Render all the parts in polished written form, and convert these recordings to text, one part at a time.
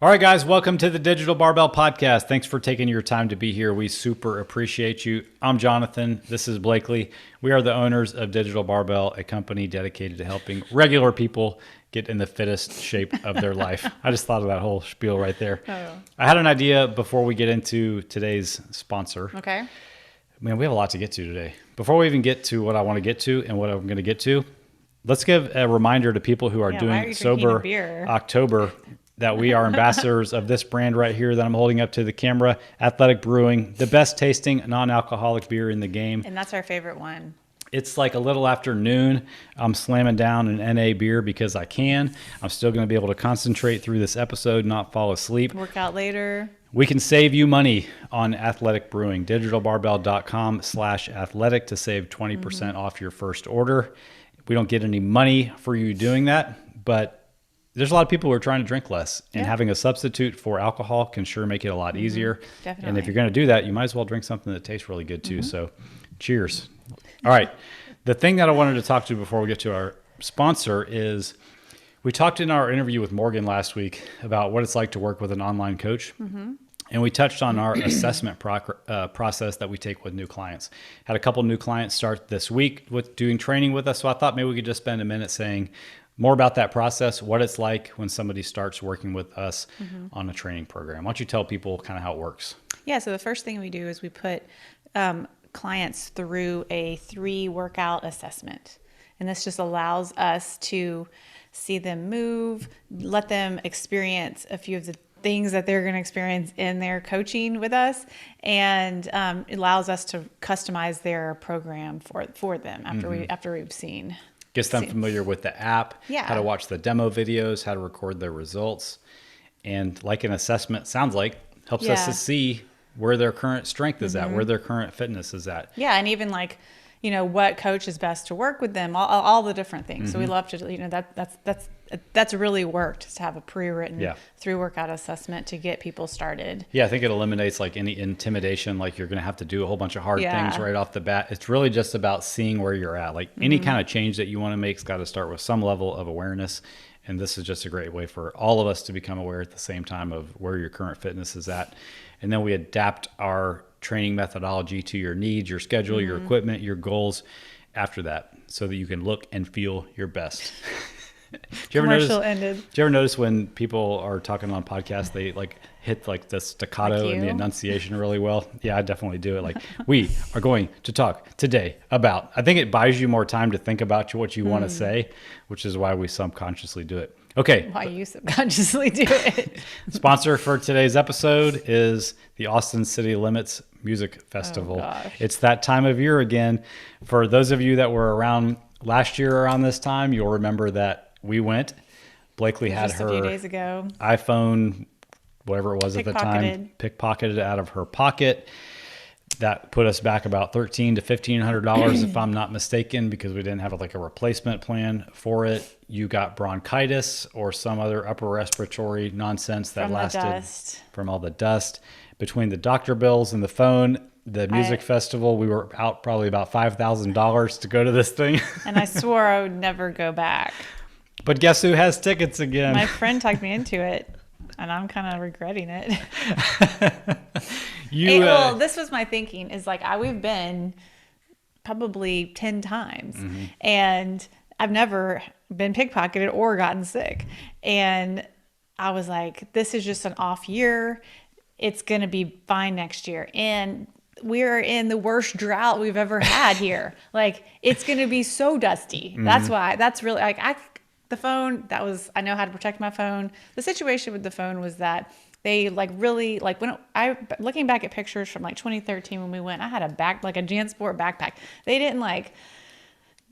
All right, guys, welcome to the Digital Barbell Podcast. Thanks for taking your time to be here. We super appreciate you. I'm Jonathan. This is Blakely. We are the owners of Digital Barbell, a company dedicated to helping regular people get in the fittest shape of their life. I just thought of that whole spiel right there. Oh. I had an idea before we get into today's sponsor. Okay. Man, we have a lot to get to today. Before we even get to what I want to get to and what I'm going to get to, let's give a reminder to people who are why are doing you Sober drinking a beer? October that we are ambassadors of this brand right here that I'm holding up to the camera, Athletic Brewing, the best tasting non-alcoholic beer in the game. And that's our favorite one. It's like a little after noon. I'm slamming down an NA beer because I can. I'm still going to be able to concentrate through this episode, not fall asleep. Work out later. We can save you money on Athletic Brewing. Digitalbarbell.com/athletic to save 20% off your first order. We don't get any money for you doing that, but there's a lot of people who are trying to drink less, and having a substitute for alcohol can sure make it a lot easier. Definitely. And if you're going to do that, you might as well drink something that tastes really good too. So cheers. All right. The thing that I wanted to talk to before we get to our sponsor is we talked in our interview with Morgan last week about what it's like to work with an online coach. And we touched on our assessment process that we take with new clients. Had a couple new clients start this week with doing training with us. So I thought maybe we could just spend a minute saying more about that process, what it's like when somebody starts working with us on a training program. Why don't you tell people kind of how it works? Yeah, so the first thing we do is we put clients through a 3-workout assessment. And this just allows us to see them move, let them experience a few of the things that they're going to experience in their coaching with us, and it allows us to customize their program for them after we've seen. Gets them familiar with the app, how to watch the demo videos, how to record their results. And like an assessment sounds like, helps us to see where their current strength is at, where their current fitness is at. Yeah, and even like, what coach is best to work with them, all the different things. So we love to, that's really worked to have a pre-written 3-workout assessment to get people started. Yeah, I think it eliminates like any intimidation, like you're going to have to do a whole bunch of hard things right off the bat. It's really just about seeing where you're at. Like any kind of change that you want to make has got to start with some level of awareness. And this is just a great way for all of us to become aware at the same time of where your current fitness is at. And then we adapt our training methodology to your needs, your schedule, your equipment, your goals after that, so that you can look and feel your best. Do you ever notice when people are talking on podcasts, they like hit like the staccato and the enunciation really well? Yeah, I definitely do it. Like, we are going to talk today about, I think it buys you more time to think about what you want to say, which is why we subconsciously do it. Okay. Why you subconsciously do it. Sponsor for today's episode is the Austin City Limits Music Festival. It's that time of year again. For those of you that were around last year around this time, you'll remember that we went. Blakely had her a few days ago. iPhone, whatever it was at the time, pickpocketed out of her pocket. That put us back about $1,300 to $1,500 if I'm not mistaken, because we didn't have like a replacement plan for it. You got bronchitis or some other upper respiratory nonsense that lasted from all the dust. Between the doctor bills and the phone, the music festival, we were out probably about $5,000 to go to this thing. And I swore I would never go back. But guess who has tickets again? My friend talked me into it, and I'm kind of regretting it. Well, this was my thinking, is like we've been probably 10 times, and I've never been pickpocketed or gotten sick. And I was like, this is just an off year. It's going to be fine next year. And we're in the worst drought we've ever had here. Like, it's going to be so dusty. That's why, that's really like, the phone, I know how to protect my phone. The situation with the phone was that they really looking back at pictures from 2013 when we went, I had a JanSport backpack. They didn't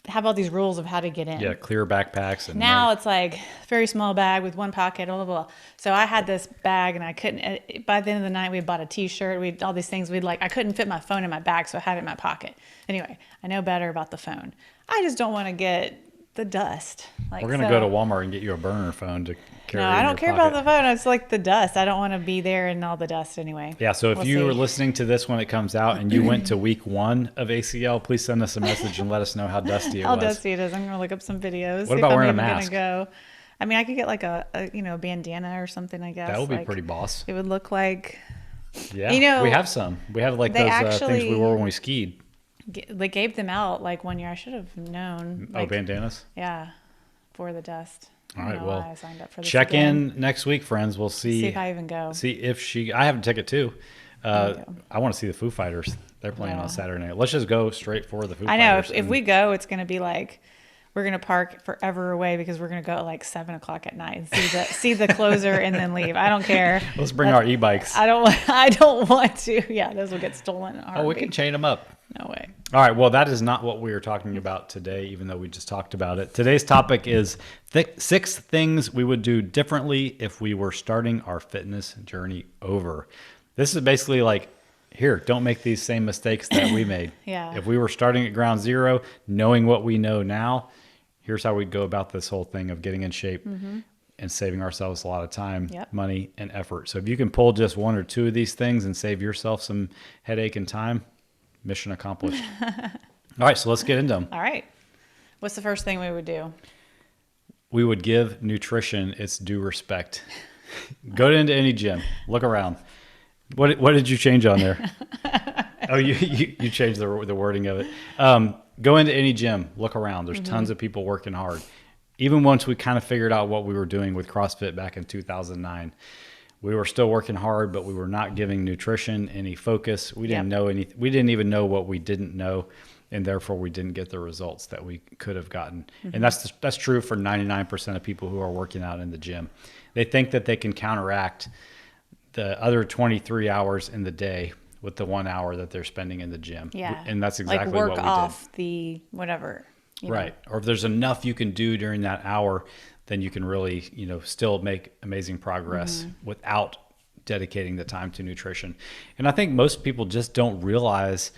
have all these rules of how to get in. Yeah, clear backpacks. And now it's like very small bag with one pocket, blah, blah, blah. So I had this bag, and I couldn't, by the end of the night, we bought a t-shirt. We all these things I couldn't fit my phone in my bag, so I had it in my pocket. Anyway, I know better about the phone. I just don't want to get the dust. We're going to go to Walmart and get you a burner phone to carry. No, I don't care about the phone. It's like the dust. I don't want to be there in all the dust anyway. Yeah, so if you are listening to this when it comes out and you went to week 1 of ACL, please send us a message and let us know how dusty it was. How dusty it is. I'm going to look up some videos. What about wearing a mask? I mean, I could get like a bandana or something, I guess. That would be like, pretty boss. it would look like, Yeah, we have some. We have like they those things we wore when we skied. they gave them out like one year. I should have known. Oh, Like, bandanas? yeah, for the dust. All I don't right, know well, why I signed up for this check again. in next week, friends. We'll See if I even go. See if I have a ticket too. Go. I want to see the Foo Fighters. They're playing Yeah. on Saturday night. Let's just go straight for the Foo I know Fighters. if we go, it's going to be like we're going to park forever away because we're going to go at like 7:00 at night and see the closer and then leave. I don't care. Let's bring our e-bikes. I don't want to. Yeah, those will get stolen. In a Oh, we can heartbeat. chain them up. No way. All right. Well, that is not what we are talking about today, even though we just talked about it. Today's topic is 6 things we would do differently if we were starting our fitness journey over. This is basically like, here, don't make these same mistakes that we made. Yeah. If we were starting at ground zero, knowing what we know now, here's how we'd go about this whole thing of getting in shape and saving ourselves a lot of time, Yep. money, and effort. So if you can pull just 1 or 2 of these things and save yourself some headache and time, mission accomplished. All right, so let's get into them. All right. What's the first thing we would do? We would give nutrition its due respect. Go into any gym, look around. What did you change on there? Oh, you changed the wording of it. Go into any gym, look around. There's tons of people working hard. Even once we kind of figured out what we were doing with CrossFit back in 2009, we were still working hard, but we were not giving nutrition any focus. We didn't know anything. We didn't even know what we didn't know, and therefore we didn't get the results that we could have gotten. And that's true for 99% of people who are working out in the gym. They think that they can counteract the other 23 hours in the day with the 1 hour that they're spending in the gym. Yeah. And that's exactly like work what we off the whatever. Right. Or if there's enough you can do during that hour, then you can really, still make amazing progress without dedicating the time to nutrition. And I think most people just don't realize,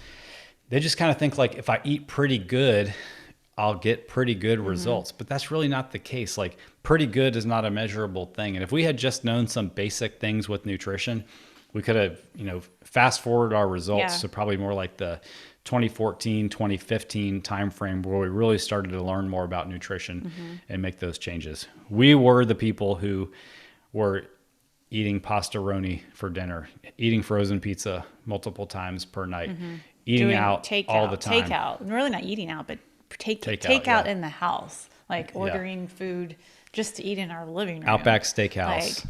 they just kind of think like, if I eat pretty good, I'll get pretty good results. But that's really not the case. Like, pretty good is not a measurable thing. And if we had just known some basic things with nutrition, we could have, fast forward our results to probably more like the 2014, 2015 timeframe where we really started to learn more about nutrition and make those changes. We were the people who were eating pastaroni for dinner, eating frozen pizza multiple times per night, eating out all the time. Takeout. Really not eating out, but takeout in the house. Like ordering food just to eat in our living room. Outback Steakhouse.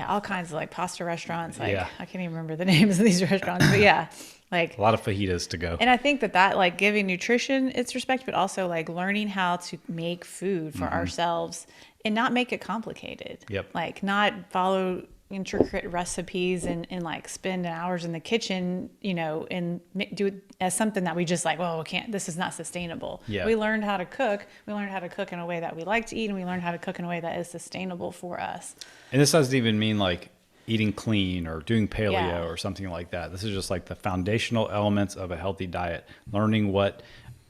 All kinds of like pasta restaurants. I can't even remember the names of these restaurants, but like a lot of fajitas to go. And I think that like giving nutrition its respect, but also like learning how to make food for ourselves and not make it complicated. Yep. Like not follow intricate recipes and like spend hours in the kitchen, and do it as something that we just like, well, we can't, this is not sustainable. Yeah. We learned how to cook. We learned how to cook in a way that we like to eat, and we learned how to cook in a way that is sustainable for us. And this doesn't even mean like eating clean or doing paleo or something like that. This is just like the foundational elements of a healthy diet, learning what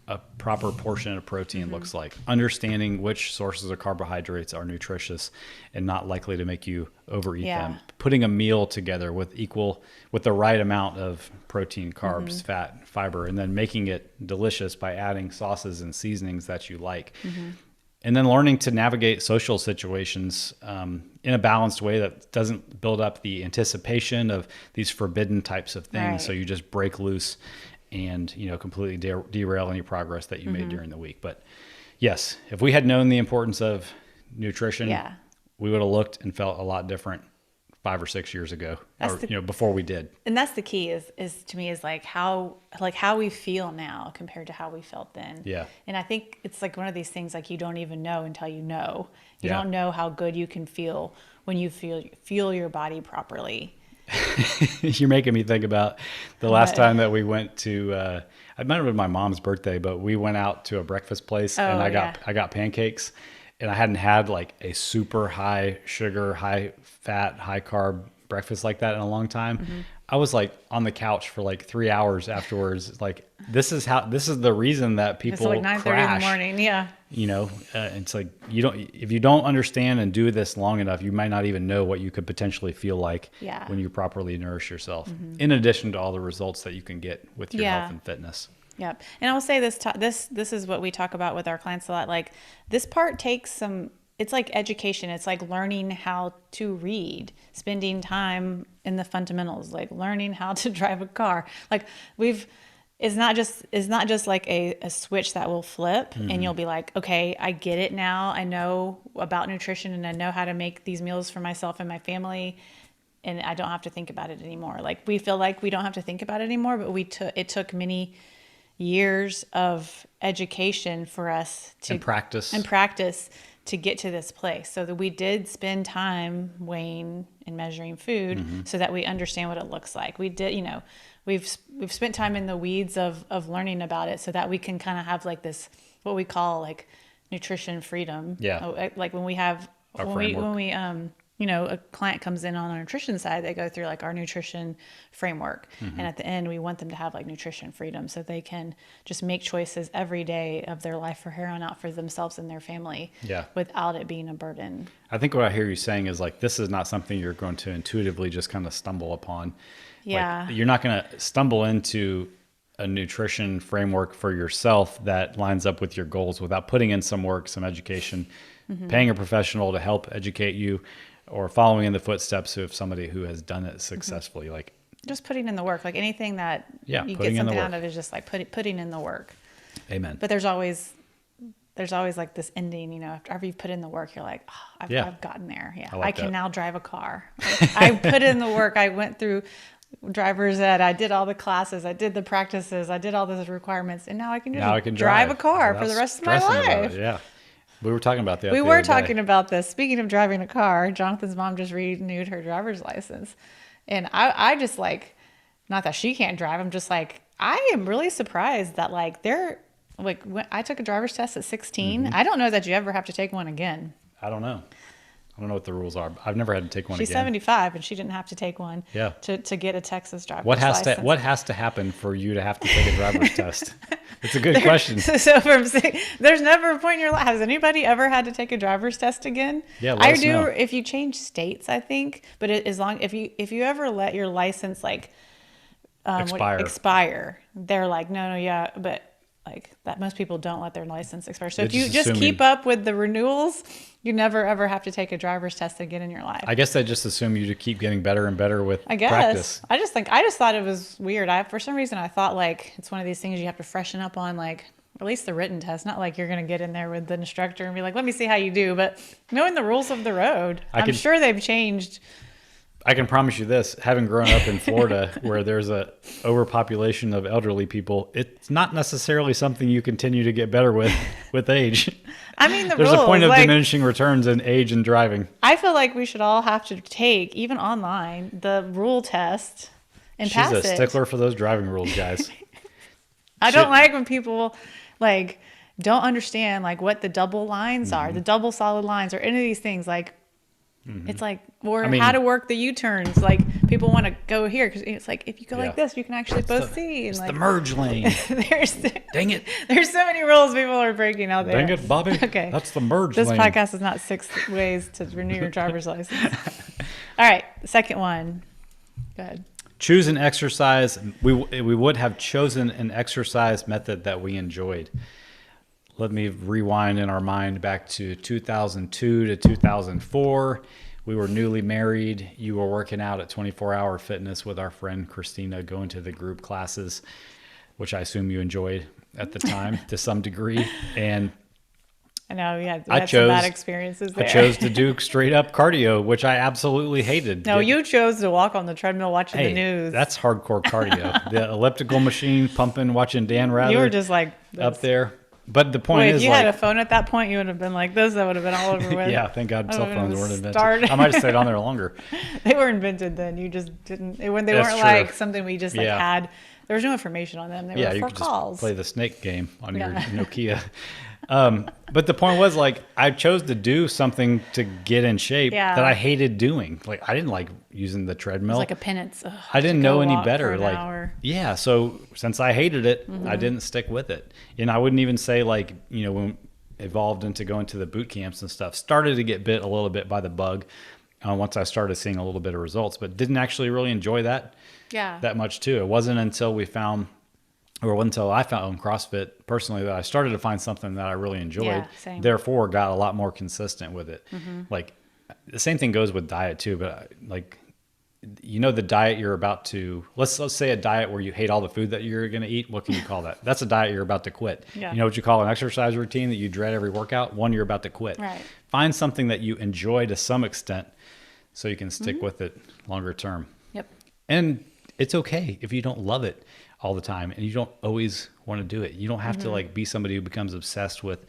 a proper portion of protein looks like, understanding which sources of carbohydrates are nutritious and not likely to make you overeat them, putting a meal together with the right amount of protein, carbs, fat, fiber, and then making it delicious by adding sauces and seasonings that you like. And then learning to navigate social situations in a balanced way that doesn't build up the anticipation of these forbidden types of things. Right. So you just break loose and completely derail any progress that you made during the week. But yes, if we had known the importance of nutrition, we would have looked and felt a lot different 5 or 6 years ago, before we did. And that's the key is to me is like how we feel now compared to how we felt then. Yeah. And I think it's like one of these things like you don't even know until you know. You don't know how good you can feel when you feel your body properly. You're making me think about the last time that we went to, it might have been my mom's birthday, but we went out to a breakfast place and I got pancakes, and I hadn't had like a super high sugar, high fat, high carb breakfast like that in a long time. I was like on the couch for like 3 hours afterwards. Like, this is the reason that people it's like 9:30 in the morning. Yeah. It's like, if you don't understand and do this long enough, you might not even know what you could potentially feel like when you properly nourish yourself, in addition to all the results that you can get with your health and fitness. Yep. And I will say this is what we talk about with our clients a lot. Like, this part takes it's like education. It's like learning how to read, spending time in the fundamentals, like learning how to drive a car. Like it's not just like a switch that will flip and you'll be like, okay, I get it now. I know about nutrition and I know how to make these meals for myself and my family. And I don't have to think about it anymore. Like we feel like we don't have to think about it anymore, but it took many years of education for us to practice to get to this place. So that we did spend time weighing and measuring food so that we understand what it looks like. We did, we've spent time in the weeds of learning about it so that we can kind of have like this, what we call like nutrition freedom. Yeah. Like when we have, Our when framework. we a client comes in on our nutrition side, they go through like our nutrition framework. And at the end, we want them to have like nutrition freedom so they can just make choices every day of their life from here on out for themselves and their family without it being a burden. I think what I hear you saying is like, this is not something you're going to intuitively just kind of stumble upon. Yeah. Like, you're not going to stumble into a nutrition framework for yourself that lines up with your goals without putting in some work, some education, paying a professional to help educate you, or following in the footsteps of somebody who has done it successfully. Like just putting in the work, like anything that you get putting in the something out work. of is just like putting in the work. Amen. But there's always like this ending, after you've put in the work, you're like, oh, I've gotten there. Yeah. like I can that. now drive a car. Like, I put in the work. I went through driver's ed. I did all the classes. I did the practices. I did all those requirements. And now I can just drive a car for the rest of my life. Yeah. We were talking about that. We were talking about this. Speaking of driving a car, Jonathan's mom just renewed her driver's license. And I just like, not that she can't drive. I'm just like, I am really surprised that like when I took a driver's test at 16. I don't know that you ever have to take one again. I don't know. I don't know what the rules are. I've never had to take one She's again. 75 and she didn't have to take one Yeah. to get a Texas driver's What license. has to happen for you to have to take a driver's test? It's a good question. So there's never a point in your life. Has anybody ever had to take a driver's test again? Yeah, I let us do know. if you change states, I think. But if you ever let your license like expire, they're like, no, yeah, but like that most people don't let their license expire. So if you just keep up with the renewals, you never ever have to take a driver's test again in your life. I guess they just assume you to keep getting better and better with I guess. practice. I just thought it was weird. For some reason I thought like it's one of these things you have to freshen up on, like at least the written test. Not like you're going to get in there with the instructor and be like, let me see how you do. But knowing the rules of the road, I'm sure they've changed. I can promise you this, having grown up in Florida where there's a overpopulation of elderly people, it's not necessarily something you continue to get better with age. I mean, there's rules, a point of diminishing returns in age and driving. I feel like we should all have to take, even online, the rule test and pass it. She's a stickler for those driving rules, guys. I don't like when people like don't understand like what the double lines are, the double solid lines, or any of these things. Like it's like, or how to work the U-turns. Like people want to go here because it's like if you go like this, you can actually both see. And it's like the merge lane. Dang it! There's so many rules people are breaking out there. Dang it, Bobby! Okay, that's the merge this lane. This podcast is not 6 ways to renew your driver's license. All right, second one. Go ahead. Choose an exercise. We would have chosen an exercise method that we enjoyed. Let me rewind in our mind back to 2002 to 2004. We were newly married. You were working out at 24 Hour Fitness with our friend Christina, going to the group classes, which I assume you enjoyed at the time to some degree. And I know, we had some bad experiences there. I chose to do straight up cardio, which I absolutely hated. No, you chose to walk on the treadmill watching the news. That's hardcore cardio. The elliptical machine, pumping, watching Dan Rather. You were just like this. Up there. But the point is, if you had a phone at that point, you would have been like this. That would have been all over with. Yeah, thank God cell phones weren't invented. I might have stayed on there longer. They were invented then. You just didn't. They weren't like something we just had. There was no information on them. They were for calls. Just play the snake game on your Nokia. But the point was, like, I chose to do something to get in shape that I hated doing. Like, I didn't like using the treadmill. It was like a penance. I didn't know any better. Like, hour. Yeah. So since I hated it, I didn't stick with it. And I wouldn't even say like, when evolved into going to the boot camps and stuff, started to get bit a little bit by the bug once I started seeing a little bit of results, but didn't actually really enjoy that much too. It wasn't until we found or until I found CrossFit personally, that I started to find something that I really enjoyed. Yeah, same. Therefore, got a lot more consistent with it. Like the same thing goes with diet too. But like, the diet you're about to, let's say a diet where you hate all the food that you're going to eat. What can you call that? That's a diet you're about to quit. Yeah. You know what you call an exercise routine that you dread every workout? One you're about to quit. Right. Find something that you enjoy to some extent so you can stick with it longer term. Yep. And it's okay if you don't love it all the time and you don't always want to do it. You don't have to like be somebody who becomes obsessed with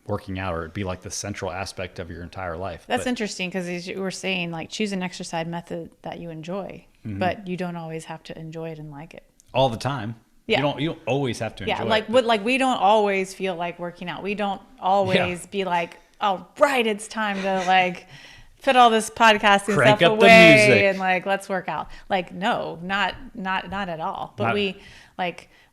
working out or be like the central aspect of your entire life. That's interesting because as you were saying, like choose an exercise method that you enjoy, but you don't always have to enjoy it and like it All the time. Yeah. You don't always have to enjoy like it. But like we don't always feel like working out. We don't always be like, oh right, it's time to like put all this podcasting Crank stuff up the away music. and like let's work out. Like no, not at all. But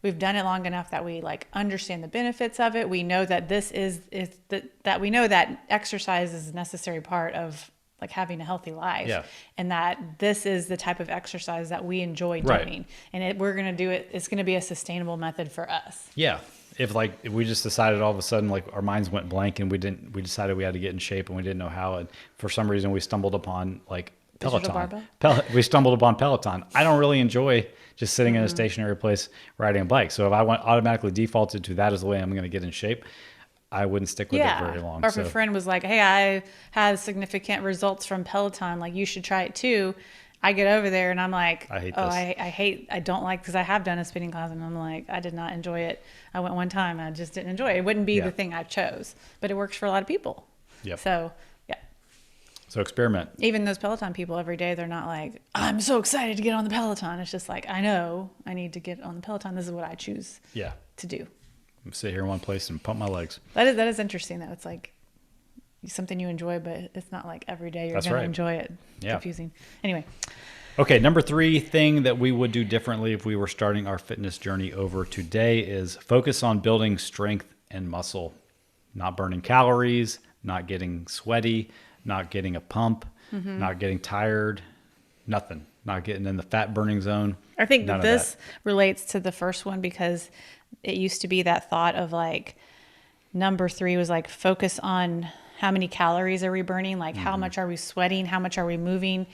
we've done it long enough that we like understand the benefits of it. We know that that we know that exercise is a necessary part of like having a healthy life. Yeah. And that this is the type of exercise that we enjoy Right. doing. And we're going to do it. It's going to be a sustainable method for us. yeah. If we just decided all of a sudden, like our minds went blank and we decided we had to get in shape and we didn't know how. And for some reason we stumbled upon like Digital Peloton. barbell? We stumbled upon Peloton. I don't really enjoy just sitting in a stationary place riding a bike. So if I went automatically defaulted to that as the way I'm going to get in shape, I wouldn't stick with it very long. Or if a friend was like, hey, I had significant results from Peloton, like you should try it too. I get over there and I'm like, I hate oh, this. I don't like, because I have done a spinning class and I'm like, I did not enjoy it. I went one time and I just didn't enjoy it. It wouldn't be the thing I chose, but it works for a lot of people. Yep. So yeah. So experiment. Even those Peloton people every day, they're not like, I'm so excited to get on the Peloton. It's just like, I know I need to get on the Peloton. This is what I choose Yeah. to do. Sit here in one place and pump my legs. That is interesting though. It's like something you enjoy, but it's not like every day you're That's going right. to enjoy it. Yeah. Confusing. Anyway. Okay, number 3 thing that we would do differently if we were starting our fitness journey over today is focus on building strength and muscle, not burning calories, not getting sweaty, not getting a pump, not getting tired, nothing, not getting in the fat burning zone. I think None of this that. relates to the first one because it used to be that thought of like number 3 was like focus on how many calories are we burning, like how much are we sweating, how much are we moving,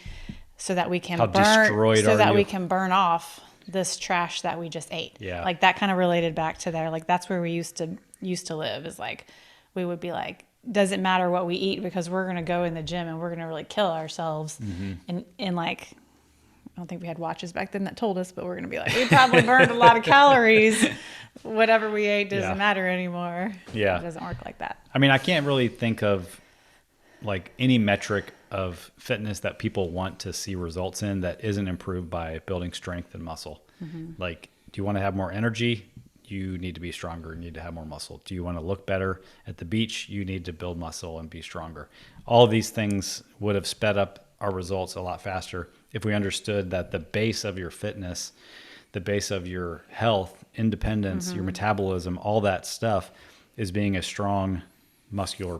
so that we can How destroyed so are that you? we can burn off this trash that we just ate. Yeah. Like that kind of related back to there. Like that's where we used to live, is like we would be like, doesn't matter what we eat because we're going to go in the gym and we're going to really kill ourselves. And like, I don't think we had watches back then that told us, but we're going to be like, we probably burned a lot of calories. Whatever we ate doesn't matter anymore. Yeah. It doesn't work like that. I mean, I can't really think of like any metric of fitness that people want to see results in that isn't improved by building strength and muscle. Like, do you want to have more energy? You need to be stronger. You need to have more muscle. Do you want to look better at the beach? You need to build muscle and be stronger. All of these things would have sped up our results a lot faster if we understood that the base of your fitness, the base of your health, independence, your metabolism, all that stuff is being a strong, muscular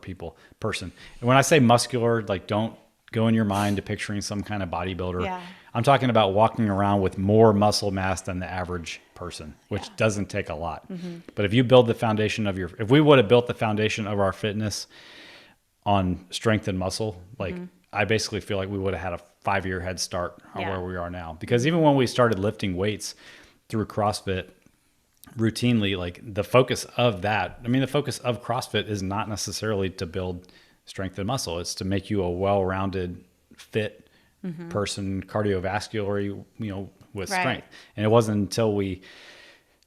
person. And when I say muscular, like don't go in your mind to picturing some kind of bodybuilder. Yeah. I'm talking about walking around with more muscle mass than the average person, which doesn't take a lot. But if you build the foundation of if we would have built the foundation of our fitness on strength and muscle, like I basically feel like we would have had a 5-year head start on where we are now. Because even when we started lifting weights through CrossFit routinely, like the focus of CrossFit is not necessarily to build strength and muscle. It's to make you a well-rounded, fit person, cardiovascular, with strength. And it wasn't until we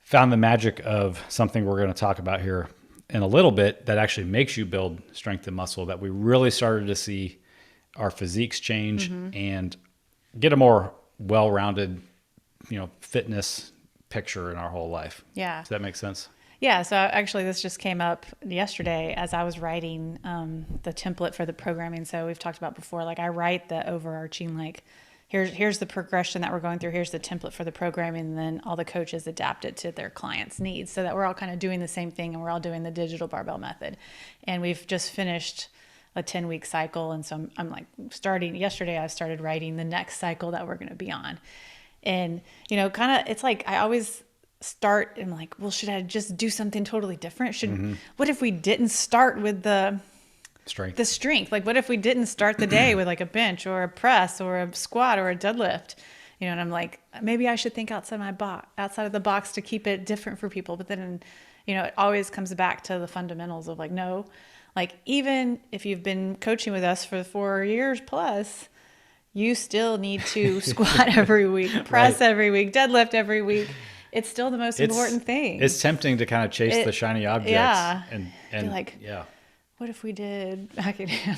found the magic of something we're going to talk about here in a little bit that actually makes you build strength and muscle that we really started to see our physiques change and get a more well-rounded, fitness picture in our whole life. Yeah. Does that make sense? Yeah. So actually this just came up yesterday as I was writing the template for the programming. So we've talked about before, like I write the overarching, like here's the progression that we're going through. Here's the template for the programming. And then all the coaches adapt it to their clients' needs so that we're all kind of doing the same thing and we're all doing the digital barbell method. And we've just finished a 10-week cycle. And so I'm like yesterday I started writing the next cycle that we're going to be on. And, kind of, it's like, I always start and like, well, should I just do something totally different? What if we didn't start with the strength? Like, what if we didn't start the day with like a bench or a press or a squat or a deadlift? And I'm like, maybe I should think outside of the box to keep it different for people. But then, it always comes back to the fundamentals of like, no, like even if you've been coaching with us for 4 years plus, you still need to squat every week, press every week, deadlift every week. It's still the most important thing. It's tempting to kind of chase the shiny objects. Yeah. And be like, yeah. What if we did? I'm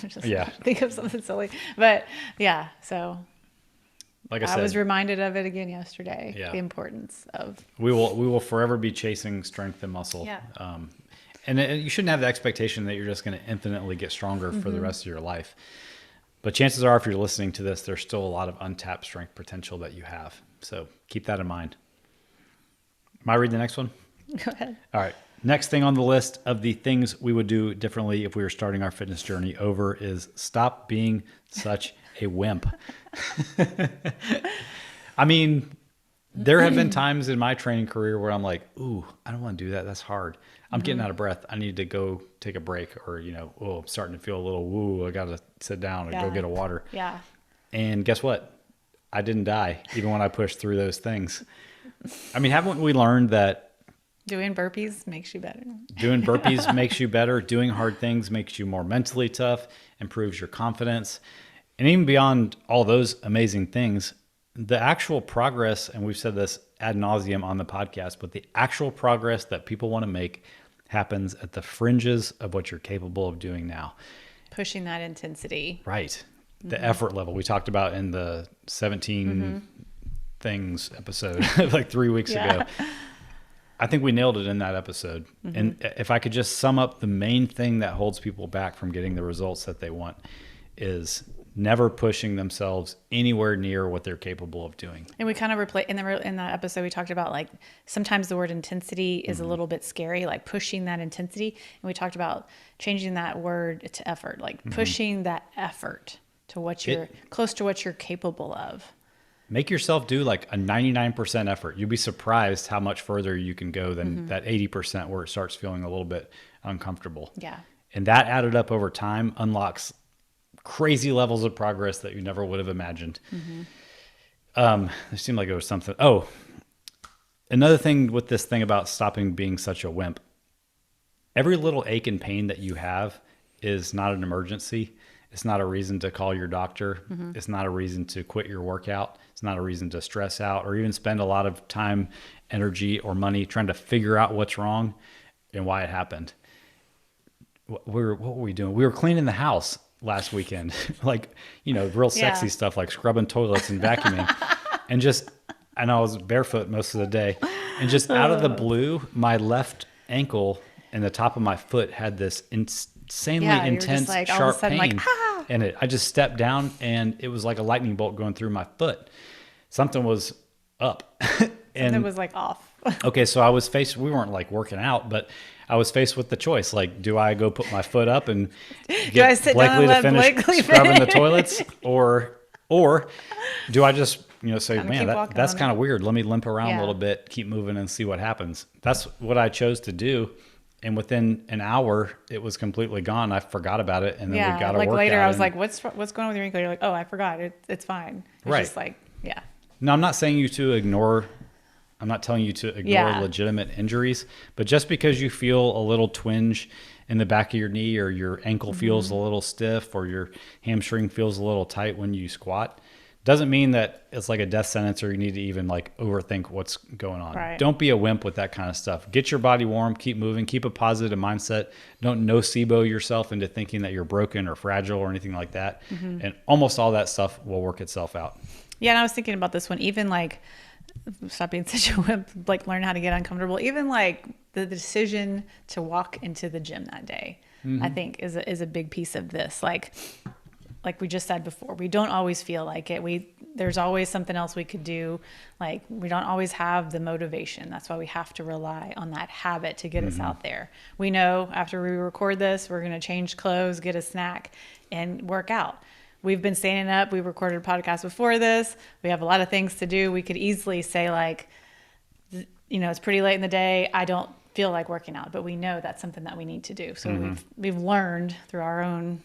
just think of something silly. But yeah, so like I said, was reminded of it again yesterday. Yeah. The importance of we will forever be chasing strength and muscle. Yeah. And you shouldn't have the expectation that you're just going to infinitely get stronger for the rest of your life. But chances are, if you're listening to this, there's still a lot of untapped strength potential that you have. So keep that in mind. Am I reading the next one? Go ahead. All right. Next thing on the list of the things we would do differently if we were starting our fitness journey over is stop being such a wimp. I mean, there have been times in my training career where I'm like, ooh, I don't want to do that. That's hard. I'm getting out of breath. I need to go take a break, or, I'm starting to feel a little woo. I got to sit down and go get a water. Yeah. And guess what? I didn't die even when I pushed through those things. I mean, haven't we learned that doing burpees makes you better? Doing burpees makes you better. Doing hard things makes you more mentally tough, improves your confidence. And even beyond all those amazing things, the actual progress, and we've said this ad nauseum on the podcast, but the actual progress that people want to make happens at the fringes of what you're capable of doing now. Pushing that intensity. Right. The effort level we talked about in the 17 things episode like 3 weeks ago. I think we nailed it in that episode. And if I could just sum up the main thing that holds people back from getting the results that they want is never pushing themselves anywhere near what they're capable of doing. And we kind of in that episode, we talked about like sometimes the word intensity is a little bit scary, like pushing that intensity. And we talked about changing that word to effort, like pushing that effort to what you're close to what you're capable of. Make yourself do like a 99% effort. You'll be surprised how much further you can go than that 80% where it starts feeling a little bit uncomfortable. Yeah. And that added up over time unlocks crazy levels of progress that you never would have imagined. It seemed like it was something. Oh, another thing with this thing about stopping being such a wimp. Every little ache and pain that you have is not an emergency. It's not a reason to call your doctor. It's not a reason to quit your workout. It's not a reason to stress out or even spend a lot of time, energy, or money trying to figure out what's wrong and why it happened. What were we doing? We were cleaning the house last weekend, like, real sexy stuff like scrubbing toilets and vacuuming. and I was barefoot most of the day. And just out of the blue, my left ankle and the top of my foot had this insanely intense, like, sharp pain. Like, and I just stepped down and it was like a lightning bolt going through my foot. Something was up. And it was like off. Okay, so we weren't like working out, but I was faced with the choice. Like, do I go put my foot up and get Blakely to finish scrubbing the toilets? Or do I just, say, man, that's kind of weird. Let me limp around a little bit, keep moving and see what happens. That's what I chose to do. And within an hour, it was completely gone. I forgot about it. And then we got to work out. Later, I was like, what's going on with your ankle? You're like, oh, I forgot. It's fine. It's just like, No, I'm not saying I'm not telling you to ignore legitimate injuries, but just because you feel a little twinge in the back of your knee or your ankle feels a little stiff or your hamstring feels a little tight when you squat, doesn't mean that it's like a death sentence or you need to even like overthink what's going on. Right. Don't be a wimp with that kind of stuff. Get your body warm, keep moving, keep a positive mindset. Don't nocebo yourself into thinking that you're broken or fragile or anything like that. And almost all that stuff will work itself out. Yeah, and I was thinking about this one, even like stop being such a wimp, like learn how to get uncomfortable. Even like the decision to walk into the gym that day, I think is a big piece of this. Like we just said before, we don't always feel like it. There's always something else we could do. Like we don't always have the motivation. That's why we have to rely on that habit to get us out there. We know after we record this, we're going to change clothes, get a snack, and work out. We've been standing up. We recorded a podcast before this. We have a lot of things to do. We could easily say like, it's pretty late in the day. I don't feel like working out, but we know that's something that we need to do. So we've learned through our own,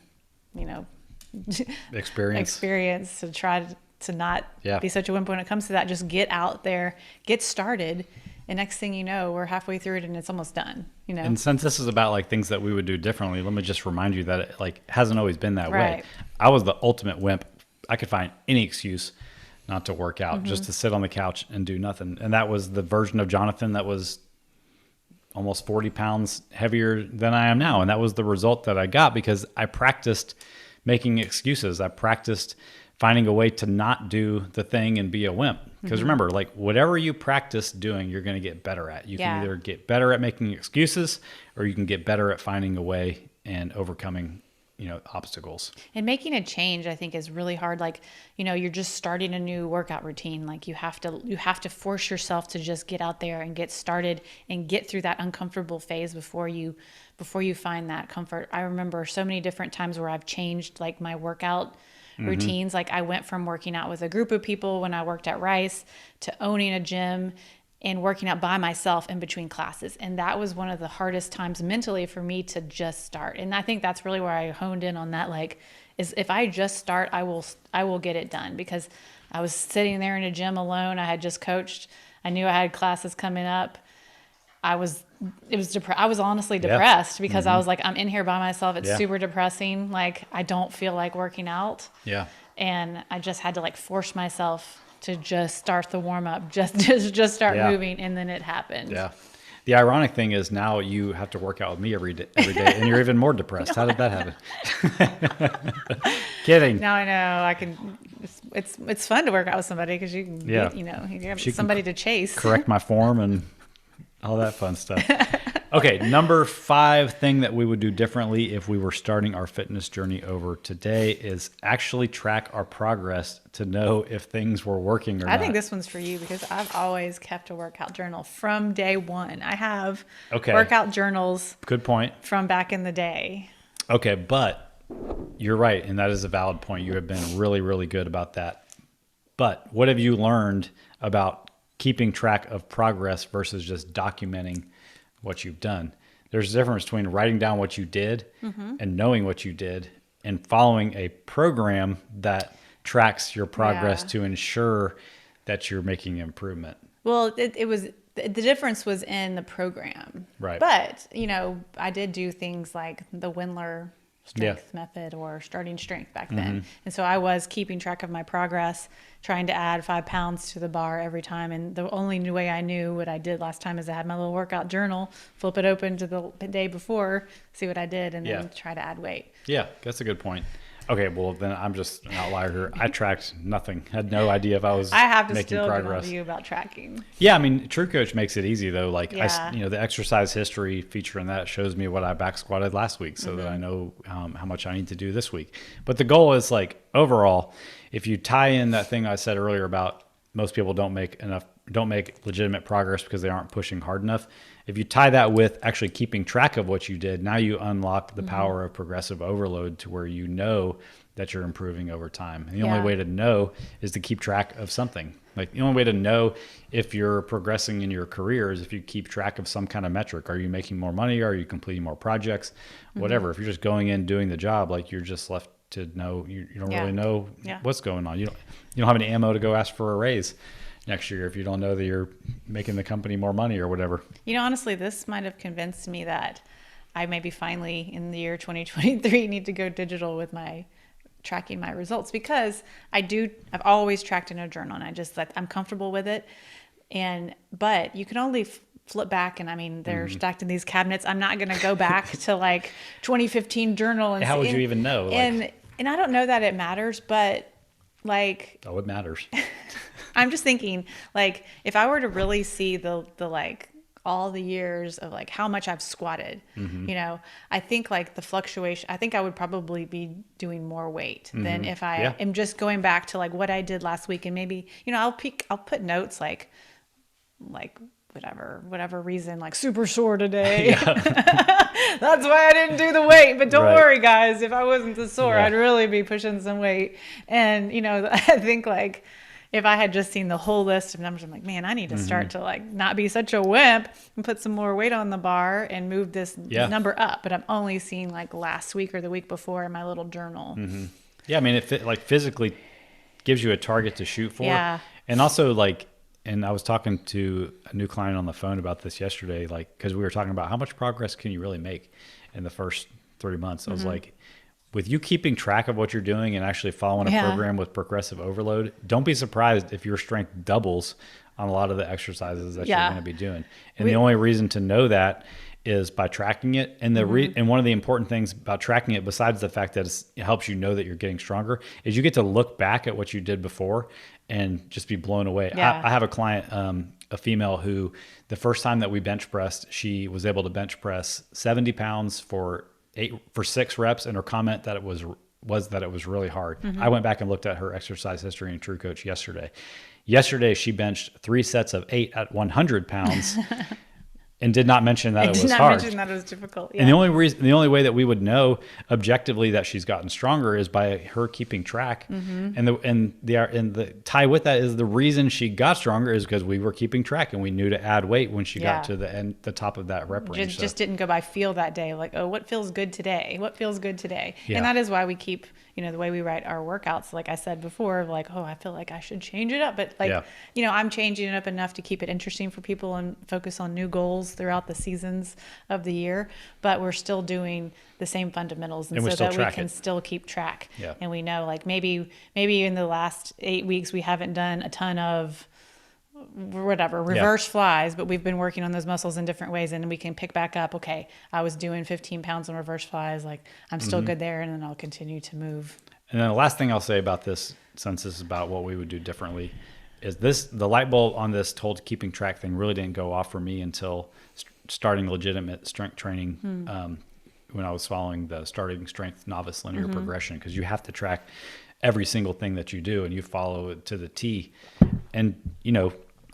experience to try to not be such a wimp when it comes to that. Just get out there, get started. And next thing you know, we're halfway through it and it's almost done, And since this is about like things that we would do differently, let me just remind you that it like hasn't always been that way. I was the ultimate wimp. I could find any excuse not to work out, just to sit on the couch and do nothing. And that was the version of Jonathan that was almost 40 pounds heavier than I am now. And that was the result that I got because I practiced making excuses. I practiced finding a way to not do the thing and be a wimp. Because remember, like whatever you practice doing, you're going to get better at. You can either get better at making excuses or you can get better at finding a way and overcoming obstacles. And making a change, I think, is really hard. Like, you're just starting a new workout routine. Like you have to force yourself to just get out there and get started and get through that uncomfortable phase before you find that comfort. I remember so many different times where I've changed like my workout routines. Like I went from working out with a group of people when I worked at Rice to owning a gym and working out by myself in between classes. And that was one of the hardest times mentally for me to just start. And I think that's really where I honed in on that, like, is if I just start, I will get it done. Because I was sitting there in a gym alone. I had just coached. I knew I had classes coming up. I was honestly depressed because I was like, I'm in here by myself. It's super depressing. Like I don't feel like working out. Yeah. And I just had to like force myself to just start the warm up, just start moving. And then it happened. Yeah. The ironic thing is now you have to work out with me every day and you're even more depressed. How did that happen? Kidding. Now I know I can, it's fun to work out with somebody because you can, you have somebody to chase. Correct my form and all that fun stuff. Okay, number 5 thing that we would do differently if we were starting our fitness journey over today is actually track our progress to know if things were working or not. I think this one's for you because I've always kept a workout journal from day one. I have workout journals. Good point. From back in the day. Okay, but you're right, and that is a valid point. You have been really, really good about that. But what have you learned about keeping track of progress versus just documenting what you've done? There's a difference between writing down what you did and knowing what you did and following a program that tracks your progress to ensure that you're making improvement. Well, it was, the difference was in the program. Right. But, I did do things like the Windler strength method or starting strength back then. And so I was keeping track of my progress, trying to add 5 pounds to the bar every time. And the only new way I knew what I did last time is I had my little workout journal, flip it open to the day before, see what I did, and then try to add weight. Yeah, that's a good point. Okay, well then I'm just an outlier here. I tracked nothing. Had no idea if I was making progress. I have to still get on to you about tracking. Yeah, I mean, True Coach makes it easy though. Like the exercise history feature in that shows me what I back squatted last week, so that I know how much I need to do this week. But the goal is like overall, if you tie in that thing I said earlier about most people don't make legitimate progress because they aren't pushing hard enough. If you tie that with actually keeping track of what you did, now you unlock the power of progressive overload to where you know that you're improving over time. And the only way to know is to keep track of something. Like the only way to know if you're progressing in your career is if you keep track of some kind of metric. Are you making more money? Are you completing more projects? Whatever. If you're just going in doing the job, like you're just left to know, you don't really know what's going on. You don't have any ammo to go ask for a raise next year if you don't know that you're making the company more money or whatever. Honestly, this might have convinced me that I maybe finally in the year 2023 need to go digital with my tracking my results, because I've always tracked in a journal and I'm comfortable with it. But you can only flip back, and I mean, they're stacked in these cabinets. I'm not going to go back to like 2015 journal. And how would you even know? And I don't know that it matters, but like, oh, it matters. I'm just thinking, like, if I were to really see the like all the years of like how much I've squatted, I think like the fluctuation, I think I would probably be doing more weight than if I am just going back to like what I did last week. And maybe, I'll put notes like whatever reason, like super sore today. That's why I didn't do the weight, but don't worry guys, if I wasn't so sore, I'd really be pushing some weight. And, I think like, if I had just seen the whole list of numbers, I'm like, man, I need to start to like not be such a wimp and put some more weight on the bar and move this number up. But I'm only seeing like last week or the week before in my little journal. Yeah, I mean, like physically gives you a target to shoot for. Yeah. And also like, and I was talking to a new client on the phone about this yesterday, like, because we were talking about how much progress can you really make in the first 3 months. I was like, with you keeping track of what you're doing and actually following a program with progressive overload, don't be surprised if your strength doubles on a lot of the exercises that you're going to be doing. And the only reason to know that is by tracking it. And and one of the important things about tracking it, besides the fact that it helps you know that you're getting stronger, is you get to look back at what you did before and just be blown away. I have a client, a female, who the first time that we bench pressed, she was able to bench press 70 pounds for 6 reps, and her comment that it was that it was really hard. I went back and looked at her exercise history in True Coach yesterday. Yesterday, she benched 3 sets of 8 at 100 pounds and did not mention that it was hard. Did not mention that it was difficult. Yeah. And the only way that we would know objectively that she's gotten stronger is by her keeping track. And the tie with that is the reason she got stronger is because we were keeping track and we knew to add weight when she got to the top of that rep range. Just didn't go by feel that day. Like, oh, what feels good today? What feels good today? Yeah. And that is why we keep, the way we write our workouts, like I said before, like, oh, I feel like I should change it up. But like, I'm changing it up enough to keep it interesting for people and focus on new goals throughout the seasons of the year. But we're still doing the same fundamentals, and so that we can still keep track. Yeah. And we know, like, maybe in the last 8 weeks, we haven't done a ton of reverse flies, but we've been working on those muscles in different ways, and we can pick back up. Okay, I was doing 15 pounds on reverse flies, like I'm still good there, and then I'll continue to move. And then the last thing I'll say about this, since this is about what we would do differently, is the light bulb on this told keeping track thing really didn't go off for me until starting legitimate strength training when I was following the starting strength novice linear progression, because you have to track every single thing that you do and you follow it to the T. And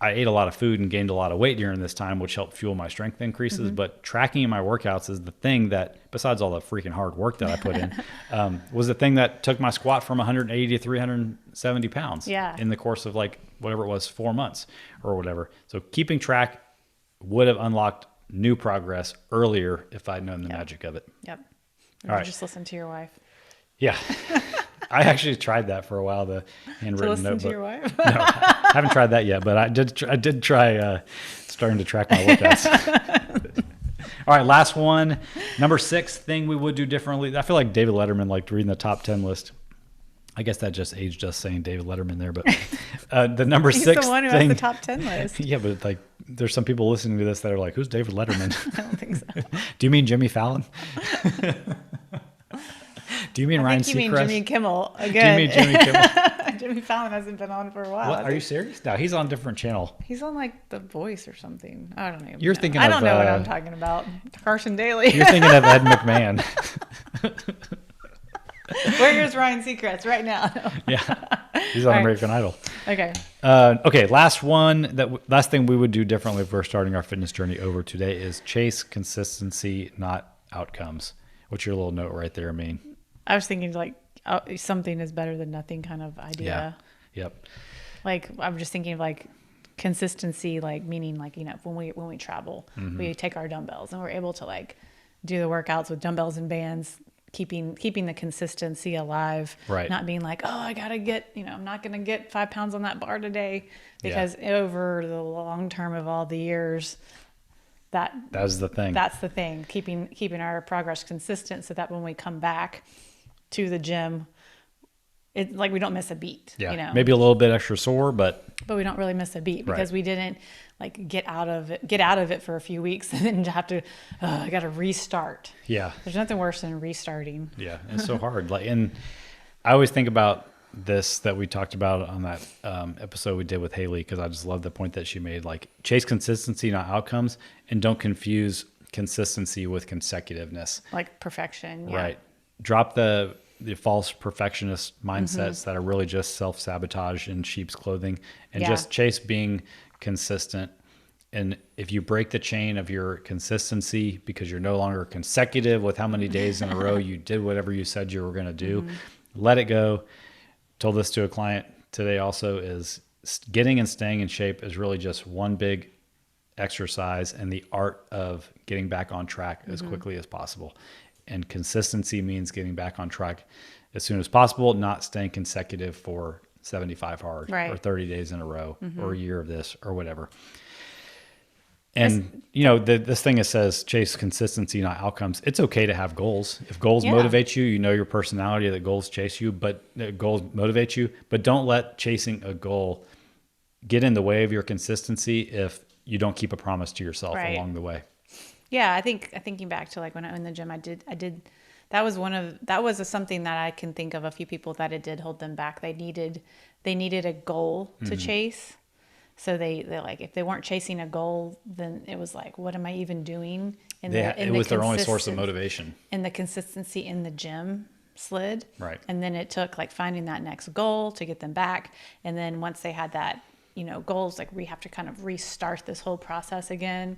I ate a lot of food and gained a lot of weight during this time, which helped fuel my strength increases. But tracking my workouts is the thing that, besides all the freaking hard work that I put in, was the thing that took my squat from 180 to 370 pounds in the course of like whatever it was, 4 months or whatever. So keeping track would have unlocked new progress earlier if I'd known the magic of it. Yep. All right. Just listen to your wife. Yeah. I actually tried that for a while, the handwritten notebook. To your wife? No, I haven't tried that yet, but I did try starting to track my workouts. All right, last one. Number 6 thing we would do differently. I feel like David Letterman liked reading the top 10 list. I guess that just aged us saying David Letterman there, but the number He's 6 the one who thing, has the top 10 list. Yeah, but like there's some people listening to this that are like, who's David Letterman? I don't think so. Do you mean Jimmy Fallon? Do you mean Ryan Seacrest? You mean Jimmy Kimmel again. Do you mean Jimmy Kimmel? Jimmy Fallon hasn't been on for a while. What? Are you serious? No, he's on a different channel. He's on like The Voice or something. I don't know. You're thinking I don't know what I'm talking about. Carson Daly. You're thinking of Ed McMahon. Where is Ryan Seacrest right now? Yeah, he's on American Idol. Okay. Okay. Last thing we would do differently if we're starting our fitness journey over today is chase consistency, not outcomes. What's your little note right there mean? I was thinking like something is better than nothing kind of idea. Yeah. Yep. Like I'm just thinking of like consistency, like meaning like, when we travel, we take our dumbbells and we're able to like do the workouts with dumbbells and bands, keeping the consistency alive, right? Not being like, oh, I gotta get, I'm not gonna get 5 pounds on that bar today, because over the long term of all the years, that's the thing. That's the thing. Keeping our progress consistent so that when we come back to the gym, it's like we don't miss a beat. Yeah. Maybe a little bit extra sore, but we don't really miss a beat because we didn't like get out of it for a few weeks and then have to I got to restart. Yeah. There's nothing worse than restarting. Yeah, it's so hard. And I always think about this that we talked about on that episode we did with Haley, because I just love the point that she made. Like, chase consistency, not outcomes, and don't confuse consistency with consecutiveness. Like perfection. Yeah. Right. Drop the false perfectionist mindsets that are really just self-sabotage in sheep's clothing, and just chase being consistent. And if you break the chain of your consistency because you're no longer consecutive with how many days in a row you did whatever you said you were going to do, let it go. Told this to a client today also is getting and staying in shape is really just one big exercise, and the art of getting back on track as quickly as possible. And consistency means getting back on track as soon as possible, not staying consecutive for 75 hard or 30 days in a row or a year of this or whatever. And, this thing that says chase consistency, not outcomes. It's okay to have goals. If goals motivate you, your personality that goals chase you, but goals motivate you. But don't let chasing a goal get in the way of your consistency if you don't keep a promise to yourself along the way. Yeah, thinking back to like when I was in the gym, I did. That was something that I can think of a few people that it did hold them back. They needed a goal to chase. So they like, if they weren't chasing a goal, then it was like, what am I even doing? It was their only source of motivation. And the consistency in the gym slid. Right. And then it took like finding that next goal to get them back. And then once they had that, goals, like we have to kind of restart this whole process again.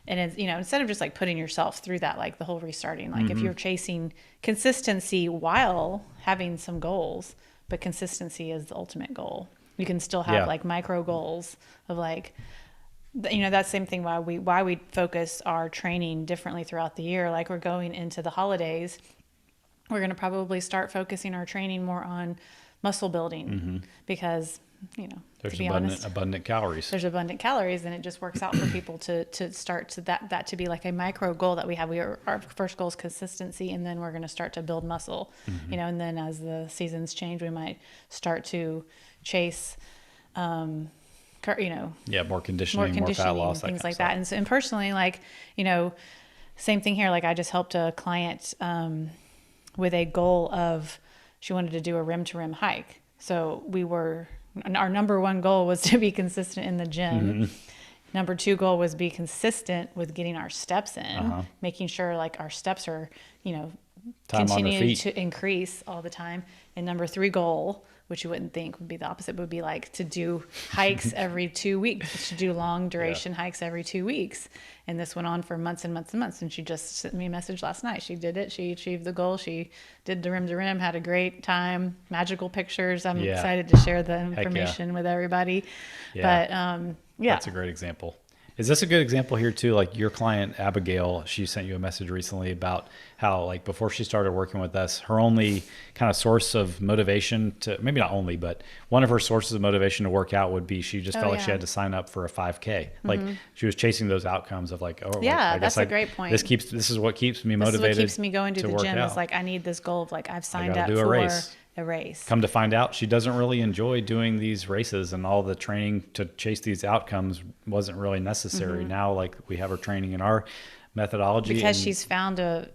And it's, instead of just like putting yourself through that, like the whole restarting, like if you're chasing consistency while having some goals, but consistency is the ultimate goal. You can still have like micro goals of like, that same thing why we focus our training differently throughout the year. Like we're going into the holidays, we're going to probably start focusing our training more on muscle building because, there's to be honest, abundant calories. There's abundant calories, and it just works out for people to start to that to be like a micro goal that we have. Our first goal is consistency, and then we're going to start to build muscle, and then as the seasons change, we might start to chase, more conditioning, more fat loss, things like that. And so, and personally, like, same thing here. Like I just helped a client with a goal of she wanted to do a rim to rim hike. So our number one goal was to be consistent in the gym. Number two goal was be consistent with getting our steps in, making sure like our steps are, continuing to increase all the time. And number three goal, which you wouldn't think would be the opposite, would be like to do hikes every 2 weeks, to do long duration hikes every 2 weeks. And this went on for months and months and months. And she just sent me a message last night. She did it. She achieved the goal. She did the rim to rim, had a great time, magical pictures. I'm excited to share the information with everybody. But that's a great example. Is this a good example here too? Like your client, Abigail, she sent you a message recently about how like before she started working with us, her only kind of source of motivation to, maybe not only, but one of her sources of motivation to work out would be she just felt like she had to sign up for a 5K. Like she was chasing those outcomes of like, that's a great point. This is what keeps me motivated. This is what keeps me going to the gym. It's like, I need this goal of like, I've signed up for a race. Come to find out, she doesn't really enjoy doing these races, and all the training to chase these outcomes wasn't really necessary. Now, like we have her training in our methodology because she's found a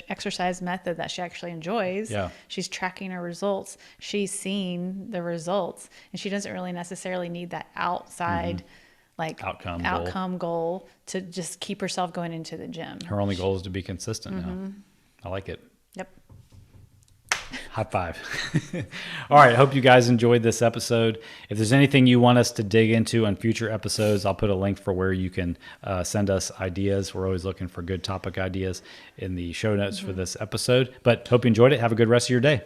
exercise method that she actually enjoys. She's tracking her results. She's seeing the results, and she doesn't really necessarily need that outside like outcome goal to just keep herself going into the gym. Her only goal is to be consistent now. I like it. Yep. High five. All right. I hope you guys enjoyed this episode. If there's anything you want us to dig into on future episodes, I'll put a link for where you can send us ideas. We're always looking for good topic ideas in the show notes for this episode. But hope you enjoyed it. Have a good rest of your day.